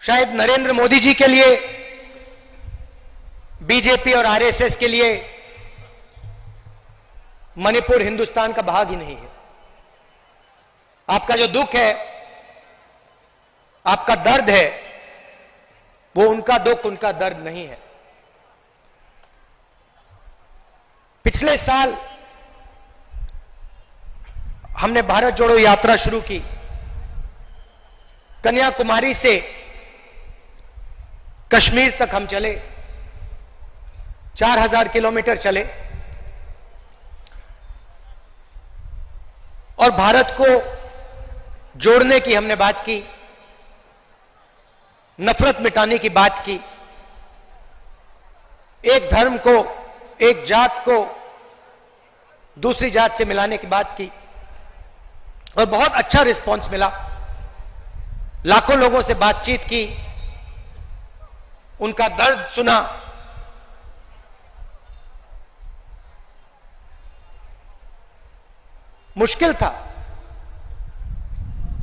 शायद नरेंद्र मोदी जी के लिए, बीजेपी और आरएसएस के लिए मणिपुर हिंदुस्तान का भाग ही नहीं है। आपका जो दुख है, आपका दर्द है, वो उनका दुख, उनका दर्द नहीं है। पिछले साल हमने भारत जोड़ो यात्रा शुरू की। कन्याकुमारी से कश्मीर तक हम चले, 4000 किलोमीटर चले और भारत को जोड़ने की हमने बात की, नफरत मिटाने की बात की, एक धर्म को, एक जात को दूसरी जात से मिलाने की बात की और बहुत अच्छा रिस्पांस मिला। लाखों लोगों से बातचीत की, उनका दर्द सुना। मुश्किल था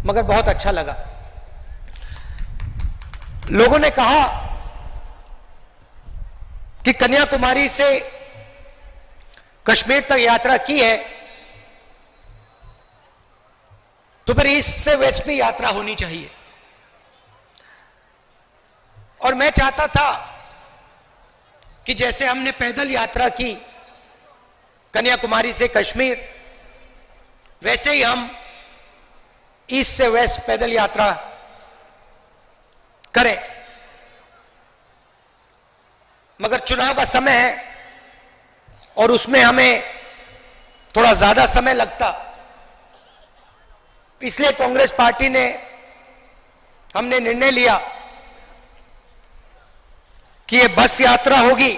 मगर बहुत अच्छा लगा। लोगों ने कहा कि कन्याकुमारी से कश्मीर तक यात्रा की है तो फिर ईस्ट से वेस्ट में यात्रा होनी चाहिए। और मैं चाहता था कि जैसे हमने पैदल यात्रा की कन्याकुमारी से कश्मीर, वैसे ही हम ईस्ट से वेस्ट पैदल यात्रा करें। मगर चुनाव का समय है और उसमें हमें थोड़ा ज्यादा समय लगता, इसलिए कांग्रेस पार्टी ने, हमने निर्णय लिया कि ये बस यात्रा होगी,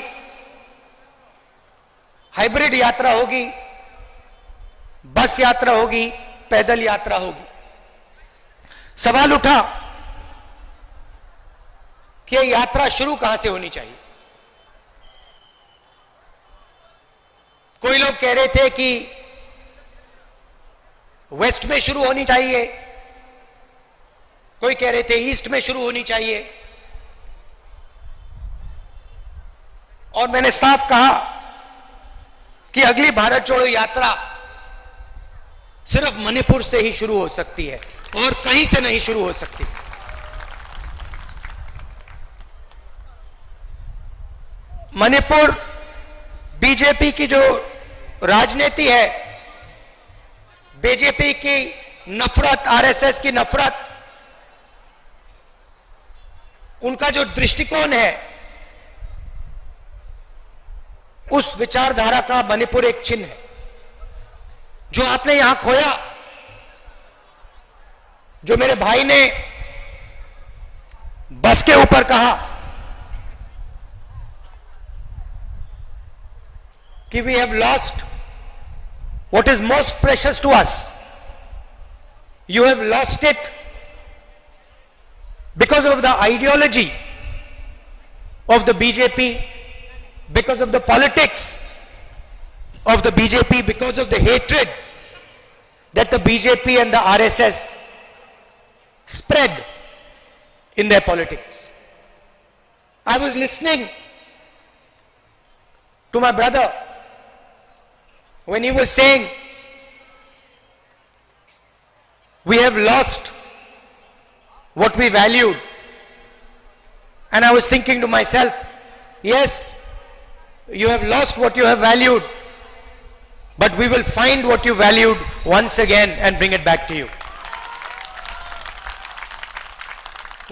हाइब्रिड यात्रा होगी, बस यात्रा होगी, पैदल यात्रा होगी। सवाल उठा कि ये यात्रा शुरू कहां से होनी चाहिए। कोई लोग कह रहे थे कि वेस्ट में शुरू होनी चाहिए, कोई कह रहे थे ईस्ट में शुरू होनी चाहिए। और मैंने साफ कहा कि अगली भारत जोड़ो यात्रा सिर्फ मणिपुर से ही शुरू हो सकती है और कहीं से नहीं शुरू हो सकती। मणिपुर बीजेपी की जो राजनीति है, बीजेपी की नफरत, आरएसएस की नफरत, उनका जो दृष्टिकोण है, उस विचारधारा का मणिपुर एक चिन्ह है। जो आपने यहां खोया, जो मेरे भाई ने बस के ऊपर कहा कि we have lost what is most precious to us, you have lost it because of the ideology of the BJP, because of the politics of the BJP, because of the hatred that the BJP and the RSS spread in their politics. I was listening to my brother when he was saying we have lost what we valued, and I was thinking to myself, yes, you have lost what you have valued, but we will find what you valued once again and bring it back to you.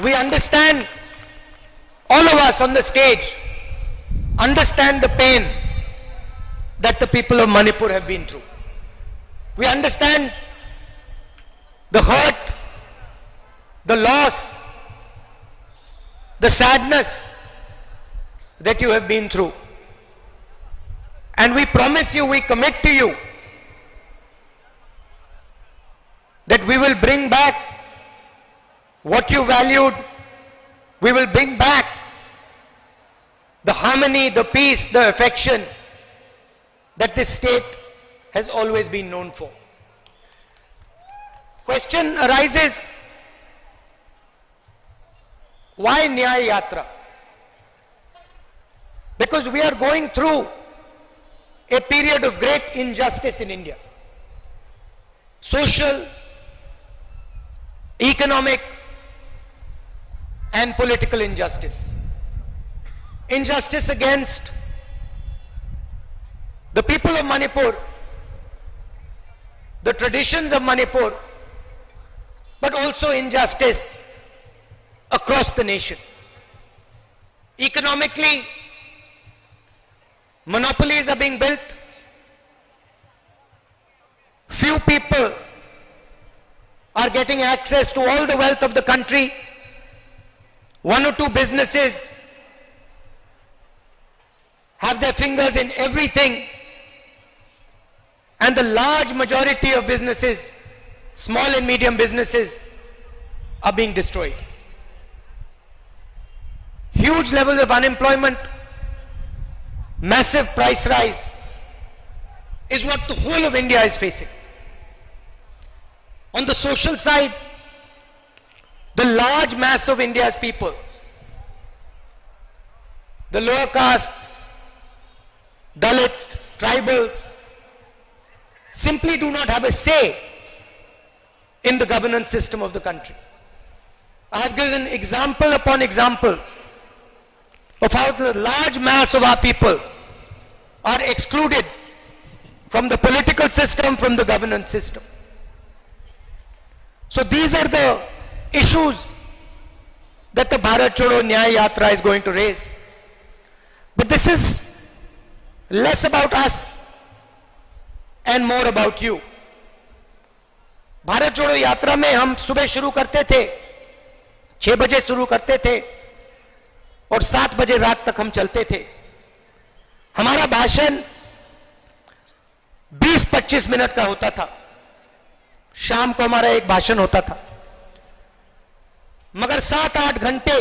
We understand, all of us on the stage understand the pain that the people of Manipur have been through. We understand the hurt, the loss, the sadness that you have been through. And we promise you, we commit to you that we will bring back what you valued. We will bring back the harmony, the peace, the affection that this state has always been known for. Question arises, Why Nyaya Yatra? Because we are going through a period of great injustice in India. Social, economic, and political injustice. Injustice against the people of Manipur, the traditions of Manipur, but also injustice across the nation. Economically, monopolies are being built. Few people are getting access to all the wealth of the country. One or two businesses have their fingers in everything, and the large majority of businesses, small and medium businesses, are being destroyed. Huge levels of unemployment, massive price rise is what the whole of India is facing. On the social side, the large mass of India's people, the lower castes, Dalits, tribals, simply do not have a say in the governance system of the country. I have given example upon example of how the large mass of our people are excluded from the political system, from the governance system. So these are the issues that the Bharat Chodo Nyaya Yatra is going to raise. But this is less about us and more about you. Bharat जोड़ो यात्रा में हम सुबह शुरू करते थे, 6 बजे शुरू करते थे और 7 बजे रात तक हम चलते थे. हमारा भाषण 20-25 मिनट का होता था. शाम को हमारा एक भाषण होता था, मगर 7-8 घंटे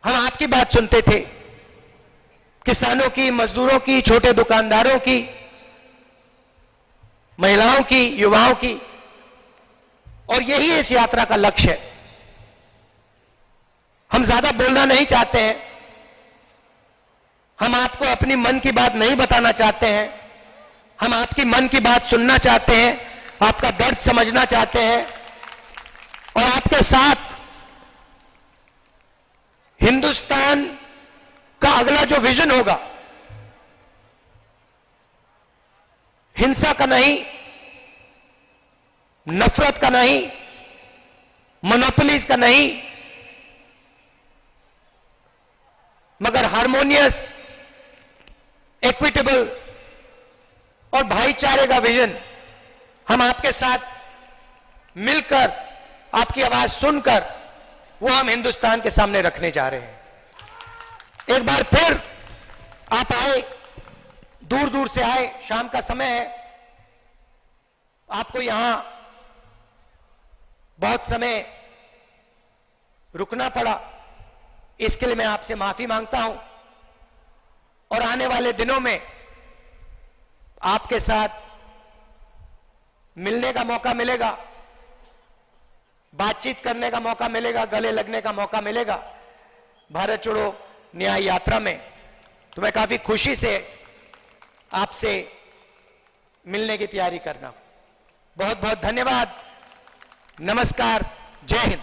हम आपकी बात सुनते थे, किसानों की, मजदूरों की, छोटे दुकानदारों की, महिलाओं की, युवाओं की. और यही इस यात्रा का लक्ष्य है. हम ज्यादा बोलना नहीं चाहते हैं, हम आपको अपनी मन की बात नहीं बताना चाहते हैं, हम आपकी मन की बात सुनना चाहते हैं, आपका दर्द समझना चाहते हैं और आपके साथ हिंदुस्तान का अगला जो विजन होगा, हिंसा का नहीं, नफरत का नहीं, मोनोपोलीज का नहीं, मगर हार्मोनियस, इक्विटेबल और भाईचारे का विजन हम आपके साथ मिलकर, आपकी आवाज सुनकर, वो हम हिंदुस्तान के सामने रखने जा रहे हैं. एक बार फिर आप आए, दूर दूर से आए, शाम का समय है, आपको यहां बहुत समय रुकना पड़ा, इसके लिए मैं आपसे माफी मांगता हूं. और आने वाले दिनों में आपके साथ मिलने का मौका मिलेगा, बातचीत करने का मौका मिलेगा, गले लगने का मौका मिलेगा भारत छोड़ो न्याय यात्रा में. तो मैं काफी खुशी से आपसे मिलने की तैयारी करना. बहुत बहुत धन्यवाद. नमस्कार. जय हिंद.